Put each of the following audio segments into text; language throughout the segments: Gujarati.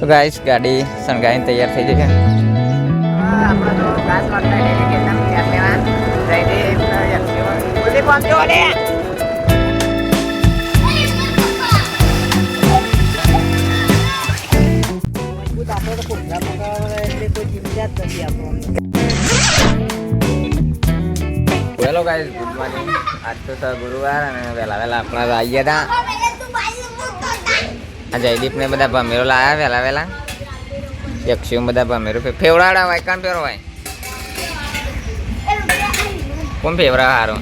તો ગાઈસ ગાડી સણગાઈને તૈયાર થઈ જશે. આપણે તો ઘાસ વાટતા ડેલી કેતન ત્યાં લેવા જયદીપ જલ્દી પહોંચ્યો લે. આપણે તો કોથળા પકડવા એટલે કોઈ ચિંતા જ નથી આપણને. Hello guys, good morning. આજ તો સર ગુરુવાર અને વહેલા આપણા આવી ગયા હતા. આ જયદીપને બધા ભમેરો લાવ્યા વહેલા યક્ષીઓ બધા ભમેરો ફેવડાડા હોય કામ ફેરો હોય કોણ ફેવરા હારો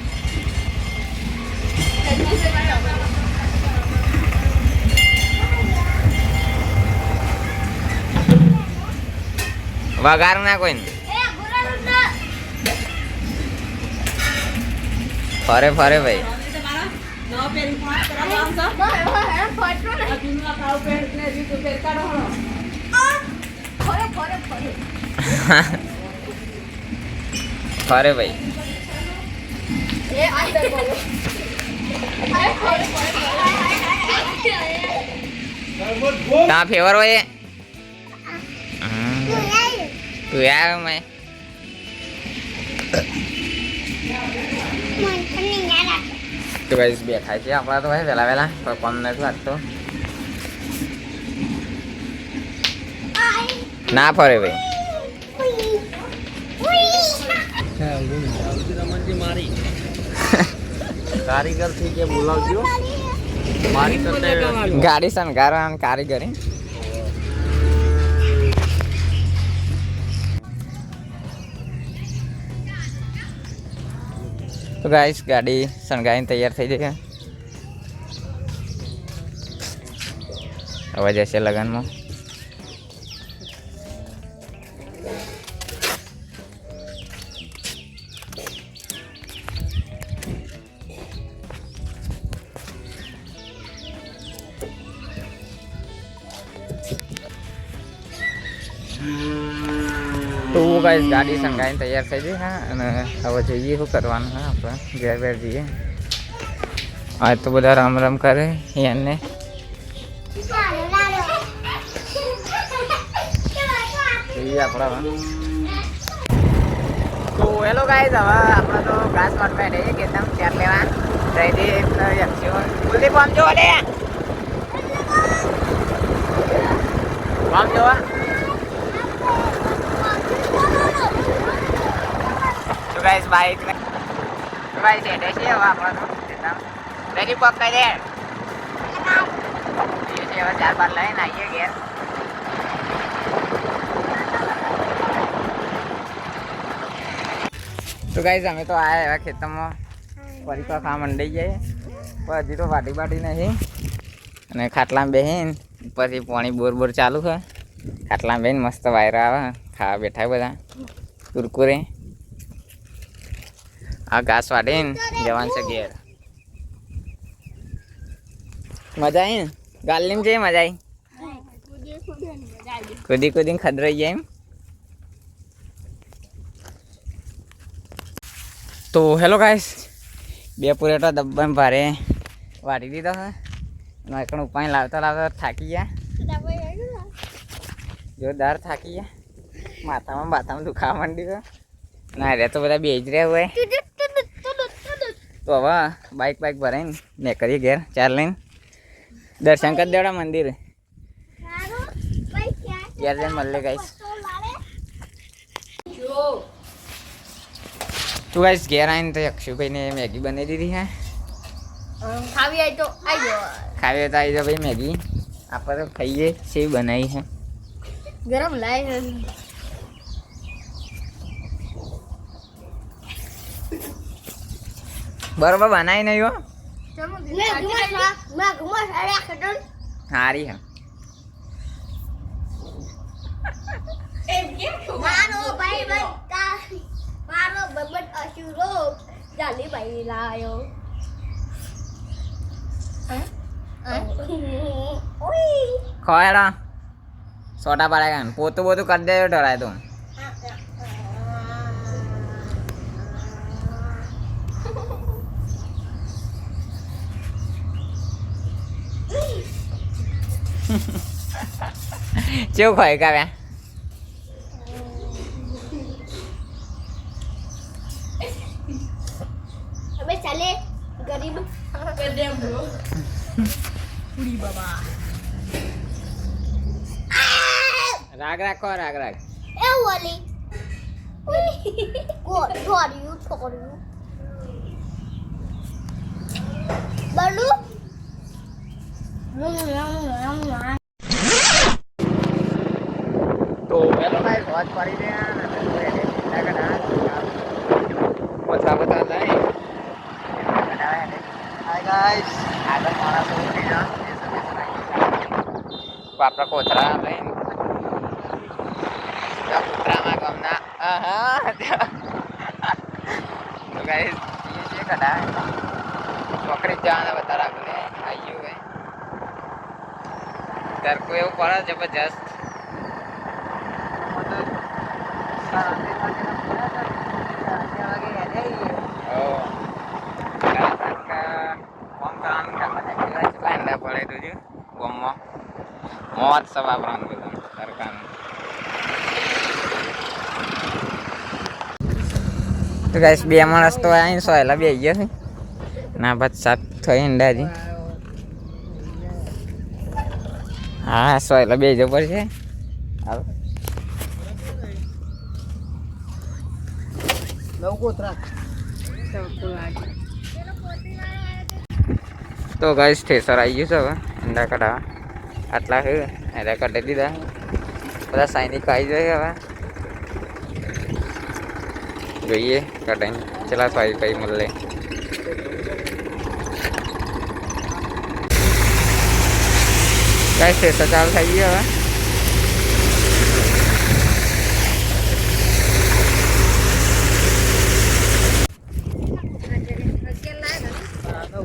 વગાર ના કોઈ ફરે ભાઈ. ફરે ભાઈ તા ફેવર હોય તું યાર મેં તો ગાઈસ બેઠા છે આપણા તો ભાઈ વહેલા કોઈ કોમ નથી વાગતો. ના ફરે ભાઈ કારીગર થી કે બોલાવજો મારી કરતા ગાડી શણગારવાની કારીગરી. તો ગાઈસ ગાડી શણગારીને તૈયાર થઈ જશે. હવે જશે લગનમાં. તો ગાઈસ ગાડી શણગારીને તૈયાર થઈ ગઈ. હા, અને હવે જઈએ શું કરવાનું હા આપણે ઘેર જઈએ. આજ તો બધા રામ કરે એને. આપણા તો હેલો ગાઈસ, હવે આપણે તો ઘાસ વાટવા રહીએ કે તમે ચાર લેવા જયદીપ યક્ષીઓ જલ્દી પહોંચો લે પહોંચો. તો ગાઈસ બાઈક હેડે છે હવે આપણે તો જયદીપ પકડી દે હવે 4-5 લઈને આવીએ ઘેર. તો ગાઈસ અમે તો આયા એવા ખેતરમાં પરિપા ખાવા મંડી જાય પણ હજી તો વાટી નહીં. અને ખાટલામાં બેહીને પછી પાણી બોર ચાલુ છે. ખાટલામાં બેહીને મસ્ત વાયરા આવે ખાવા બેઠા બધા કુરકુરે. આ ઘાસ વાટીને જવાનું છે ઘેર. મજા આવી ને ગાલીમ છે મજા આવી કુદીને ખદરાઈ જાય એમ. તો હેલો ગાઈસ, 2 પૂરેટો ડબ્બામાં ભારે વાટી દીધો છે. એકણ ઉપાય લાવતા થાકી ગયા, જોરદાર થાકી ગયા. માથામાં દુખાવા માંડી ના રે તો બધા બેજ રહ્યા હોય. તો હવે બાઈક ભરાઈને ને કરીએ ઘેર ચાર લઈને દર્શન કરી દેવડા મંદિર ઘેર જઈને મળે ગાઈસ. તું ગાઈસ ઘેર આવીને તો અક્ષુભાઈને મેગી બનાવી દીધી હે. ખાવી હોય તો આવી જાઓ ભાઈ મેગી. આપણે તો ખાઈએ સેવી બનાવી છે ગરમ લાય બરોબર બનાવી નહીં હો સારી હા. ખોયડા સોટા પાડે કાન પોતું બધું કરી દેજો ઢળાય તો. કેવું ખાય કાવ્યા અમે ચાલે ગરીબ કદમ બ્રો પૂરી બાબા રાગ રાખો રાગ રાગ એ ઓલી છોડ્યું બડુ તો પેલો ભાઈ વાત પડી ગયા ને પોતા પોતા લઈ હાય ગાઈસ આગળ માણસો ઉઠી જા આપણા કોથરા લઈને કૂતરામાં ગમના તો ગાઈસ ये જે કડા નોકરી જવાના બતા રાખો ને આયુ ભાઈ તાર કોઈ એવું પડે જબરજસ્ત મોત સવા પ્રાણ બધું સરકારનું તો ગાઈસ બે માણસ તો અહીં સોયલા બે ગયા છે ના ભાત સાત થઈ અંદાજી હા સોયલા બે જબર છે તો ગાઈસ ઠેસર આવી ગયું છે હવે અંડા કઢાવા આટલા છે એરા કાઢી દીધા બધા સૈનિક આવી જાય હવે જોઈએ કઢાઈ ચલા સ્વાઈ કઈ મળે ગાઈસ ઠેસર ચાલુ થઈ ગયું હવે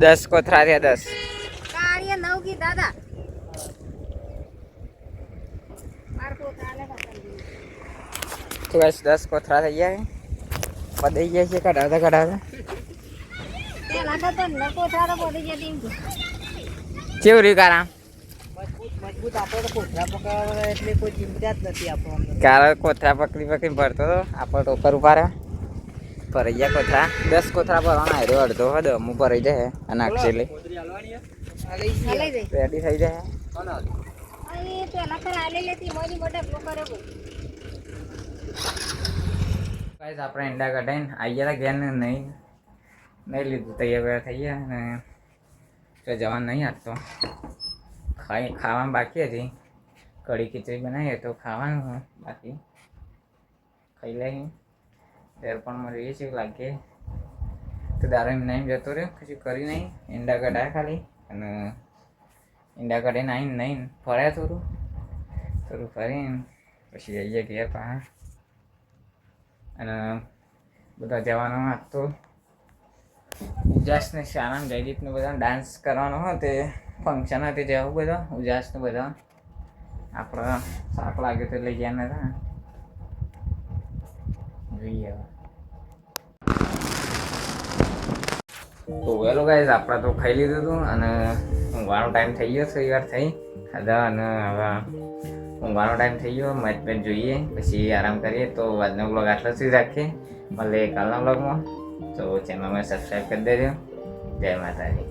દસ કોથરા થયા 10 કાર્ય 9 की दादा તો ગાઈસ 10 કોથરા થઈ ગયા પડી ગયા છે કઢાવતા કેવું રહ્યું કારા મજબૂત આપણે તો કોથરા પકડવા એટલે કોઈ ચિંતા જ નથી આપણને કારા કોથરા પકડી ભરતો હતો આપણે ટોકર ઉભા રહ્યા ભરાઈ ગયા કોથરા 10 કોથરા ભરવાના આવ્યો અડધો હતો હું ભરાઈ જાય અને અક્ષેલી રેડી થઈ જાય ગાઈસ આપણે ઈંડા કઢાઈને આવી ગયા ઘેર નહીં લીધું તૈયાર થઈ ગયા અને તો જવાનું નહીં આજ તો ખાવાનું બાકી હતી કઢી ખીચડી બનાવીએ તો ખાવાનું બાકી ખાઈ લઈએ ત્યારે પણ મને એ છે લાગે તો દારૂ નહીં જતો રહ્યો કશું કરી નહીં ઈંડા કઢાયા ખાલી અને ઈંડા કઢાઈને આવીને નહીં ફર્યા થોડું ફરીને પછી જઈએ ઘેર પાસે અને બધા જવાનો તો ઉજાસને શાળામાં જયદીપને બધા ડાન્સ કરવાનો હોય તે ફંક્શન હતી જવું બધા ઉજાસને બધા આપણે સાપ લાગ્યો તો લઈ ગયા નતા જોઈએ તો વેલો ગાઈસ આપણે તો ખાઈ લીધું હતું અને ઊંઘવાનો ટાઈમ થઈ ગયો થોડી વાર થઈ ખાધા અને હવે ઊંઘવાનો ટાઈમ થઈ ગયો મેચ મેચ જોઈએ પછી આરામ કરીએ તો આજનો બ્લોગ આટલો સુધી રાખીએ મળે કાલના બ્લોગમાં તો ચેનલમાં સબસ્ક્રાઈબ કરી દેજો જય માતાજી